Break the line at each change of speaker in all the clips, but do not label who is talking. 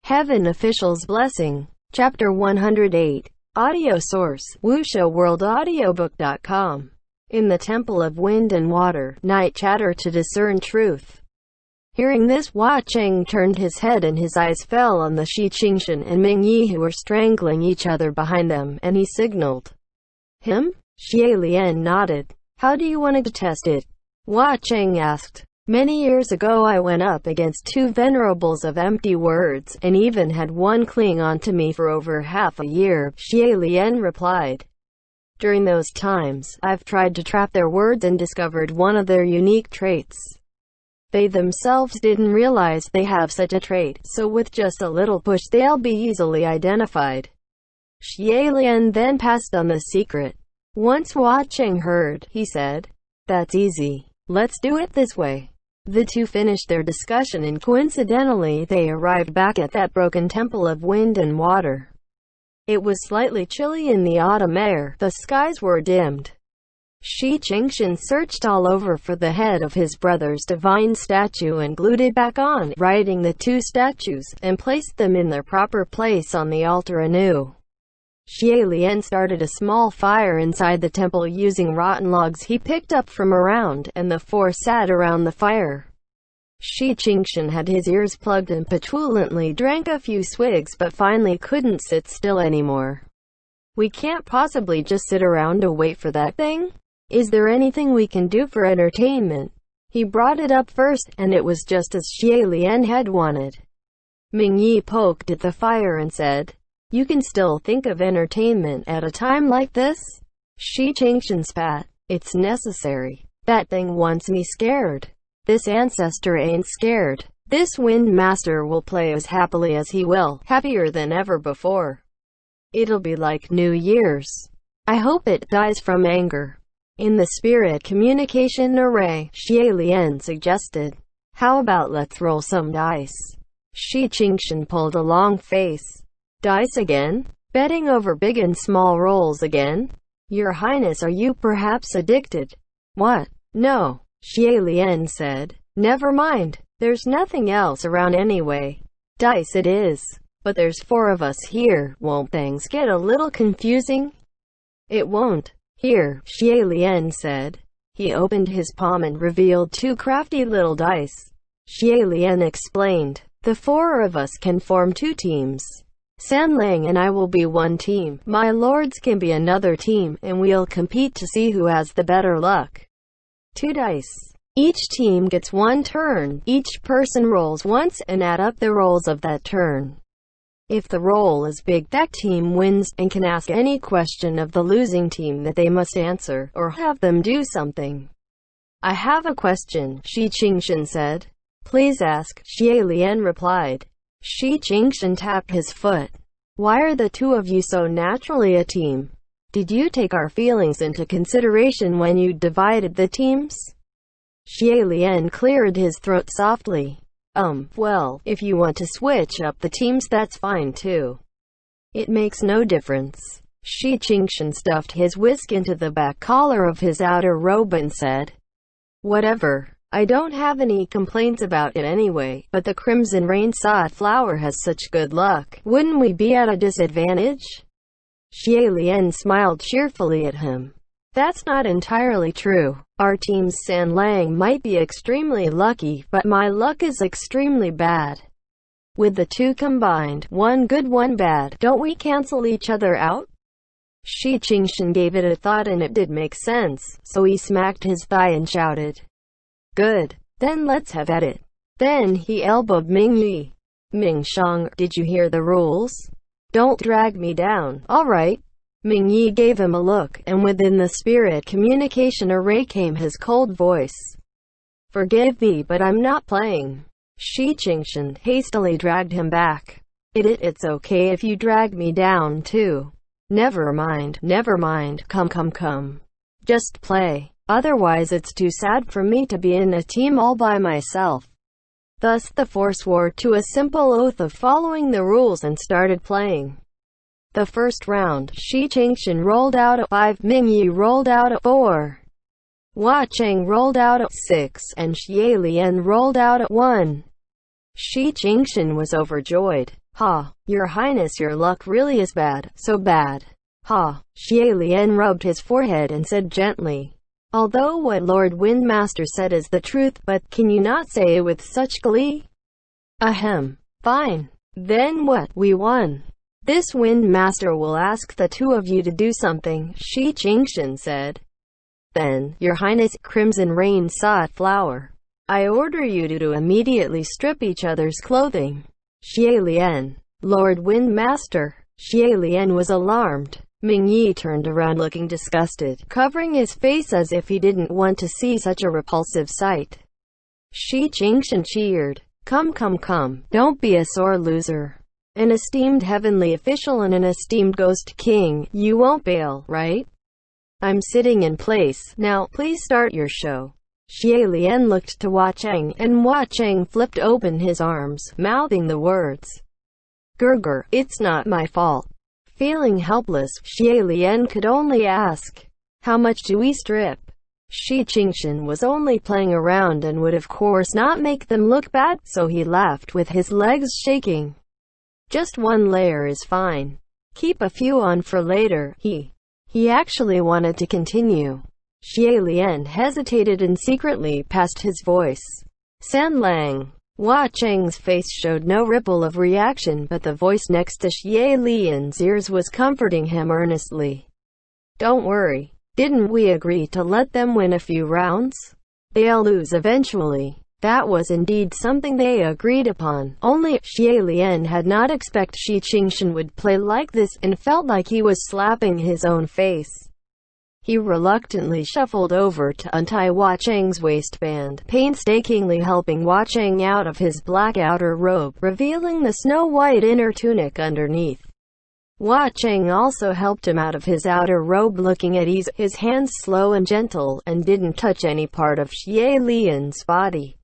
Heaven Official's Blessing. Chapter 108. Audio source: WuXiaWorldAudiobook.com. In the Temple of Wind and Water, night chatter to discern truth. Hearing this, Hua Cheng turned his head and his eyes fell on the Shi Qingshan and Ming Yi, who were strangling each other behind them, and he signaled him. Xie Lian nodded. "How do you want to test it?" Hua Cheng asked. "Many years ago I went up against two venerables of empty words, and even had one cling on to me for over half a year," Xie Lian replied. "During those times, I've tried to trap their words and discovered one of their unique traits. They themselves didn't realize they have such a trait, so with just a little push they'll be easily identified." Xie Lian then passed on the secret. Once Hua Cheng heard, he said, "That's easy. Let's do it this way." The two finished their discussion and coincidentally they arrived back at that broken temple of wind and water. It was slightly chilly in the autumn air, the skies were dimmed. Shi Qingshan searched all over for the head of his brother's divine statue and glued it back on, writing the two statues, and placed them in their proper place on the altar anew. Xie Lian started a small fire inside the temple using rotten logs he picked up from around, and the four sat around the fire. Shi Qingshan had his ears plugged and petulantly drank a few swigs but finally couldn't sit still anymore. "We can't possibly just sit around to wait for that thing? Is there anything we can do for entertainment?" He brought it up first, and it was just as Xie Lian had wanted. Ming Yi poked at the fire and said, "You can still think of entertainment at a time like this?" Shi Qingshan spat. "It's necessary. That thing wants me scared. This ancestor ain't scared. This wind master will play as happily as he will, happier than ever before. It'll be like New Year's. I hope it dies from anger." In the spirit communication array, Xie Lian suggested, "How about let's roll some dice?" Shi Qingshan pulled a long face. "Dice again? Betting over big and small rolls again? Your Highness, are you perhaps addicted?" "What? No," Xie Lian said. "Never mind. There's nothing else around anyway. Dice it is. But there's four of us here. Won't things get a little confusing?" "It won't. Here," Xie Lian said. He opened his palm and revealed two crafty little dice. Xie Lian explained, "The four of us can form two teams. San Lang and I will be one team, my lords can be another team, and we'll compete to see who has the better luck. Two dice. Each team gets one turn. Each person rolls once and add up the rolls of that turn. If the roll is big, that team wins, and can ask any question of the losing team that they must answer, or have them do something." "I have a question," Shi Qingshan said. "Please ask," Xie Lian replied. Shi Qingshan tapped his foot. "Why are the two of you so naturally a team? Did you take our feelings into consideration when you divided the teams?" Xie Lian cleared his throat softly. Well, if you want to switch up the teams, that's fine too. It makes no difference." Shi Qingshan stuffed his whisk into the back collar of his outer robe and said, "Whatever. I don't have any complaints about it anyway, but the Crimson Rain Sod flower has such good luck. Wouldn't we be at a disadvantage?" Xie Lian smiled cheerfully at him. "That's not entirely true. Our team's San Lang might be extremely lucky, but my luck is extremely bad. With the two combined, one good one bad, don't we cancel each other out?" Shi Qingshan gave it a thought and it did make sense, so he smacked his thigh and shouted, "Good. Then let's have at it." Then he elbowed Ming Yi. "Ming Shang, did you hear the rules? Don't drag me down, alright?" Ming Yi gave him a look, and within the spirit communication array came his cold voice. "Forgive me, but I'm not playing." Shi Qingshan hastily dragged him back. It's okay if you drag me down too. Never mind, come. Just play. Otherwise it's too sad for me to be in a team all by myself." Thus the four swore to a simple oath of following the rules and started playing. The first round, Shi Qingshan rolled out a 5, Ming Yi rolled out a 4, Hua Cheng rolled out a 6, and Xie Lian rolled out a 1. Shi Qingshan was overjoyed. Ha, Your Highness, your luck really is bad, so bad. Ha, Xie Lian rubbed his forehead and said gently, although what Lord Windmaster said is the truth, but can you not say it with such glee? Ahem. Fine. Then what? We won. This Windmaster will ask the two of you to do something, Shi Qingshan said. Then, Your Highness, Crimson Rain sought flower. I order you to immediately strip each other's clothing. Xie Lian. Lord Windmaster. Xie Lian was alarmed. Ming Yi turned around looking disgusted, covering his face as if he didn't want to see such a repulsive sight. Shi Qingshan cheered. Come, come, come, don't be a sore loser. An esteemed heavenly official and an esteemed ghost king, you won't bail, right? I'm sitting in place. Now, please start your show. Xie Lian looked to Hua Cheng, and Hua Cheng flipped open his arms, mouthing the words, Gurgur, it's not my fault. Feeling helpless, Xie Lian could only ask, how much do we strip? Shi Qingshan was only playing around and would of course not make them look bad, so he laughed with his legs shaking. Just one layer is fine. Keep a few on for later. He actually wanted to continue. Xie Lian hesitated and secretly passed his voice. San Lang. Hua Cheng's face showed no ripple of reaction, but the voice next to Xie Lian's ears was comforting him earnestly. Don't worry. Didn't we agree to let them win a few rounds? They'll lose eventually. That was indeed something they agreed upon. Only, Xie Lian had not expected Shi Qingshan would play like this, and felt like he was slapping his own face. He reluctantly shuffled over to untie Hua Cheng's waistband, painstakingly helping Hua Cheng out of his black outer robe, revealing the snow-white inner tunic underneath. Hua Cheng also helped him out of his outer robe, looking at ease, his hands slow and gentle, and didn't touch any part of Xie Lian's body.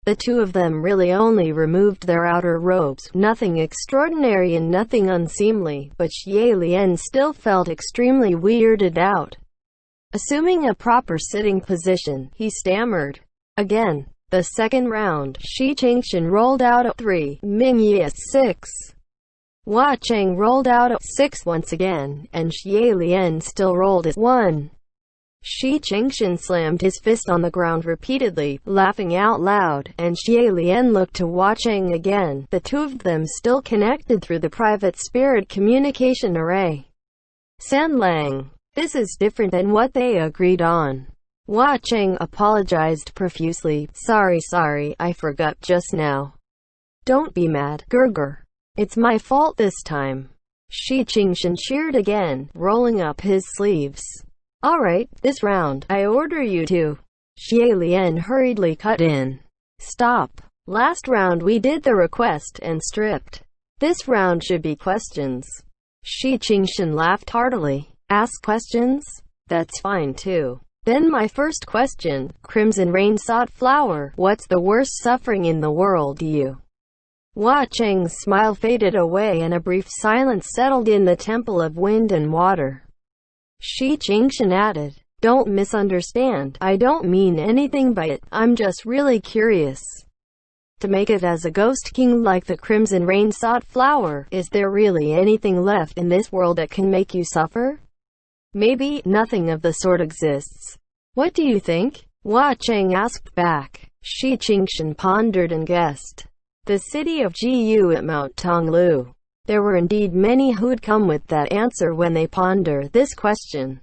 The two of them really only removed their outer robes, nothing extraordinary and nothing unseemly, but Xie Lian still felt extremely weirded out. Assuming a proper sitting position, he stammered. Again. The second round, Shi Qingshan rolled out at 3, Ming Yi at 6. Hua Cheng rolled out at 6 once again, and Xie Lian still rolled at 1. Shi Qingshan slammed his fist on the ground repeatedly, laughing out loud, and Xie Lian looked to Hua Cheng again, the two of them still connected through the private spirit communication array. San Lang. This is different than what they agreed on. Hua Cheng apologized profusely. Sorry, I forgot just now. Don't be mad, Gurgur. It's my fault this time. Shi Qingshan cheered again, rolling up his sleeves. Alright, this round, I order you to. Xie Lian hurriedly cut in. Stop. Last round we did the request and stripped. This round should be questions. Shi Qingshan laughed heartily. Ask questions? That's fine too. Then my first question, Crimson Rain sought flower, what's the worst suffering in the world to you? Hua Cheng's smile faded away and a brief silence settled in the Temple of Wind and Water. Shi Qingshan added, don't misunderstand, I don't mean anything by it, I'm just really curious. To make it as a ghost king like the Crimson Rain sought flower, is there really anything left in this world that can make you suffer? Maybe nothing of the sort exists. What do you think? Hua Cheng asked back. Shi Qingshan pondered and guessed. The city of Jiyu at Mount Tonglu. There were indeed many who'd come with that answer when they ponder this question.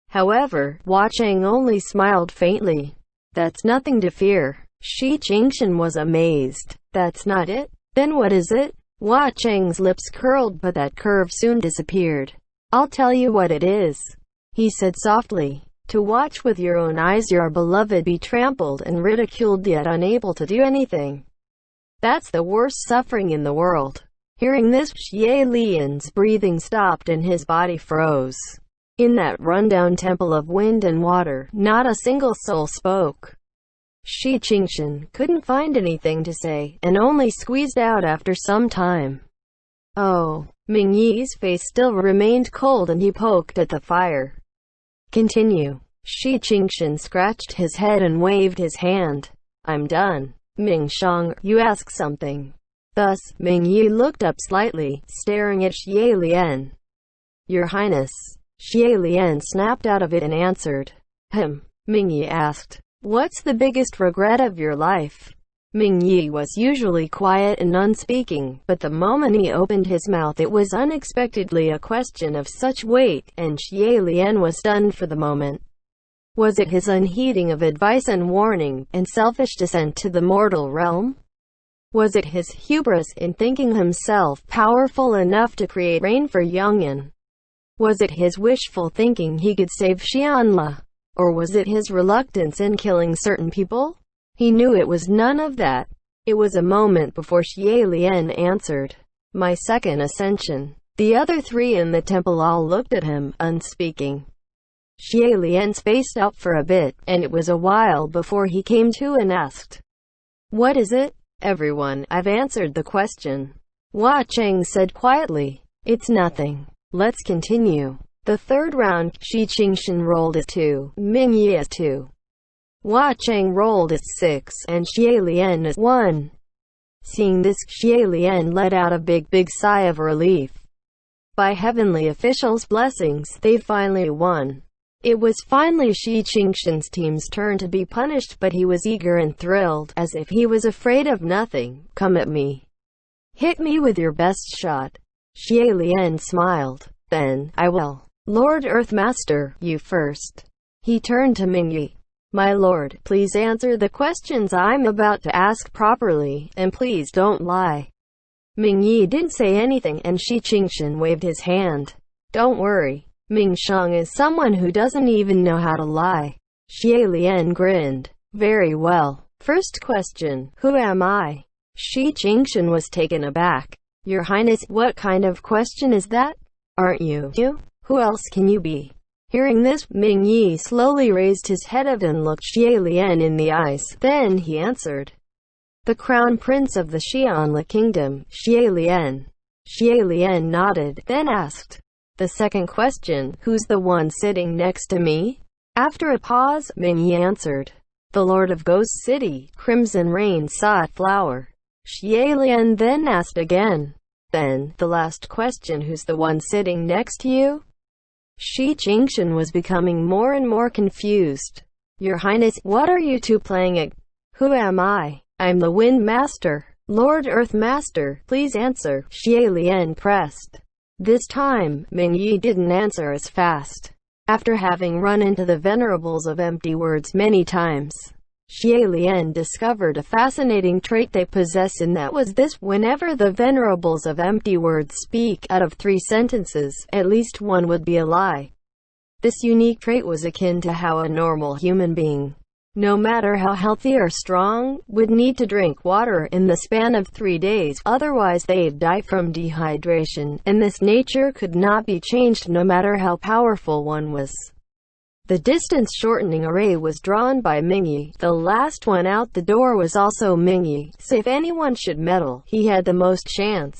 However, Hua Cheng only smiled faintly. That's nothing to fear. Shi Qingshan was amazed. That's not it? Then what is it? Hua Cheng's lips curled, but that curve soon disappeared. I'll tell you what it is, he said softly. To watch with your own eyes your beloved be trampled and ridiculed yet unable to do anything. That's the worst suffering in the world. Hearing this, Xie Lian's breathing stopped and his body froze. In that rundown Temple of Wind and Water, not a single soul spoke. Shi Qingshan couldn't find anything to say, and only squeezed out after some time. Oh. Ming Yi's face still remained cold and he poked at the fire. Continue. Shi Qingshan scratched his head and waved his hand. I'm done. Ming Shang, you ask something. Thus, Ming Yi looked up slightly, staring at Xie Lian. "Your Highness." Xie Lian snapped out of it and answered. Ming Yi asked. "What's the biggest regret of your life?" Ming Yi was usually quiet and unspeaking, but the moment he opened his mouth it was unexpectedly a question of such weight, and Xie Lian was stunned for the moment. Was it his unheeding of advice and warning, and selfish descent to the mortal realm? Was it his hubris in thinking himself powerful enough to create rain for Yongyan? Was it his wishful thinking he could save Xianla? Or was it his reluctance in killing certain people? He knew it was none of that. It was a moment before Xie Lian answered. "My second ascension." The other three in the temple all looked at him, unspeaking. Xie Lian spaced out for a bit, and it was a while before he came to and asked, "What is it?" "Everyone, I've answered the question," Hua Cheng said quietly. "It's nothing. Let's continue." The third round, Shi Qingshan rolled as 2, Ming Yi as 2. Hua Cheng rolled as 6, and Xie Lian as 1. Seeing this, Xie Lian let out a big sigh of relief. By heavenly officials' blessings, they finally won. It was finally Shi Qingshan's team's turn to be punished, but he was eager and thrilled, as if he was afraid of nothing. "Come at me. Hit me with your best shot." Xie Lian smiled. "Then, I will. Lord Earthmaster, you first." He turned to Ming Yi. "My lord, please answer the questions I'm about to ask properly, and please don't lie." Ming Yi didn't say anything, and Shi Qingshan waved his hand. "Don't worry. Ming Shang is someone who doesn't even know how to lie." Xie Lian grinned. "Very well. First question, who am I?" Shi Qingshan was taken aback. "Your Highness, what kind of question is that? Aren't you? Who else can you be?" Hearing this, Ming Yi slowly raised his head up and looked Xie Lian in the eyes. Then he answered. "The Crown Prince of the Xianla Kingdom, Xie Lian." Xie Lian nodded, then asked, "The second question, who's the one sitting next to me?" After a pause, Ming Yi answered, "The Lord of Ghost City, Crimson Rain Sought Flower." Xie Lian then asked again, "Then, the last question, who's the one sitting next to you?" Shi Qingshan was becoming more and more confused. "Your Highness, what are you two playing at? Who am I?" "I'm the Wind Master." "Lord Earth Master, please answer," Xie Lian pressed. This time, Ming Yi didn't answer as fast. After having run into the Venerables of Empty Words many times, Xie Lian discovered a fascinating trait they possess, and that was this: whenever the Venerables of Empty Words speak, out of 3 sentences, at least one would be a lie. This unique trait was akin to how a normal human being, no matter how healthy or strong, would need to drink water in the span of 3 days, otherwise they'd die from dehydration, and this nature could not be changed no matter how powerful one was. The distance-shortening array was drawn by Ming Yi. The last one out the door was also Ming Yi, so if anyone should meddle, he had the most chance.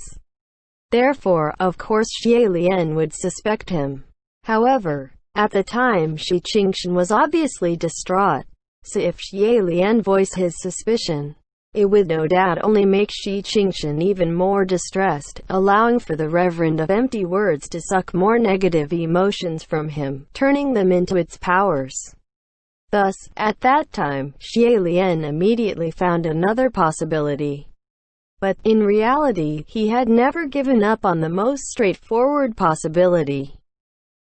Therefore, of course Xie Lian would suspect him. However, at the time Shi Qingshan was obviously distraught, so if Xie Lian voiced his suspicion, it would no doubt only make Shi Qingshan even more distressed, allowing for the Reverend of Empty Words to suck more negative emotions from him, turning them into its powers. Thus, at that time, Xie Lian immediately found another possibility. But, in reality, he had never given up on the most straightforward possibility.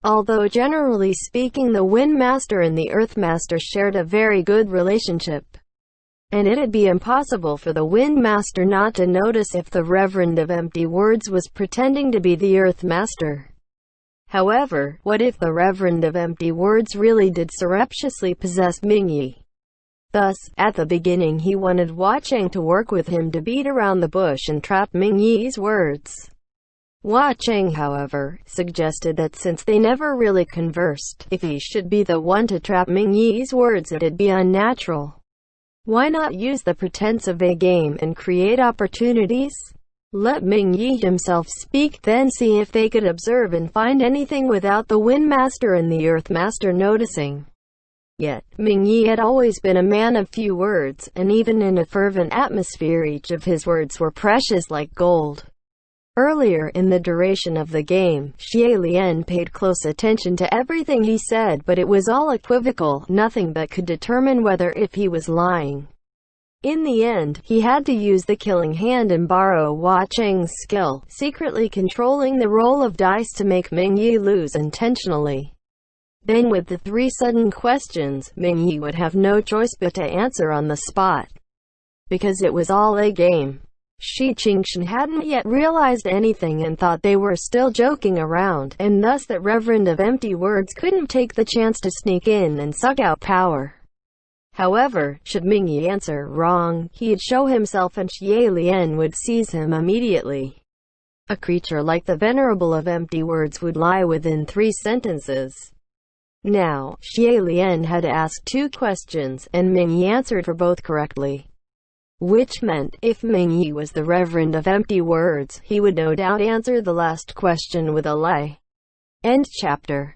Although generally speaking the Wind Master and the Earth Master shared a very good relationship, and it'd be impossible for the Wind Master not to notice if the Reverend of Empty Words was pretending to be the Earth Master. However, what if the Reverend of Empty Words really did surreptitiously possess Ming Yi? Thus, at the beginning he wanted Hua Cheng to work with him to beat around the bush and trap Ming Yi's words. Hua Cheng, however, suggested that since they never really conversed, if he should be the one to trap Ming Yi's words, it'd be unnatural. Why not use the pretense of a game and create opportunities? Let Ming Yi himself speak, then see if they could observe and find anything without the Wind Master and the Earth Master noticing. Yet, Ming Yi had always been a man of few words, and even in a fervent atmosphere each of his words were precious like gold. Earlier in the duration of the game, Xie Lian paid close attention to everything he said, but it was all equivocal, nothing that could determine whether if he was lying. In the end, he had to use the killing hand and borrow Hua Cheng's skill, secretly controlling the roll of dice to make Ming Yi lose intentionally. Then with the 3 sudden questions, Ming Yi would have no choice but to answer on the spot. Because it was all a game. Shi Qingshan hadn't yet realized anything and thought they were still joking around, and thus that Reverend of Empty Words couldn't take the chance to sneak in and suck out power. However, should Ming Yi answer wrong, he'd show himself and Xie Lian would seize him immediately. A creature like the Venerable of Empty Words would lie within 3 sentences. Now, Xie Lian had asked 2 questions, and Ming Yi answered for both correctly. Which meant, if Ming Yi was the Reverend of Empty Words, he would no doubt answer the last question with a lie. End chapter.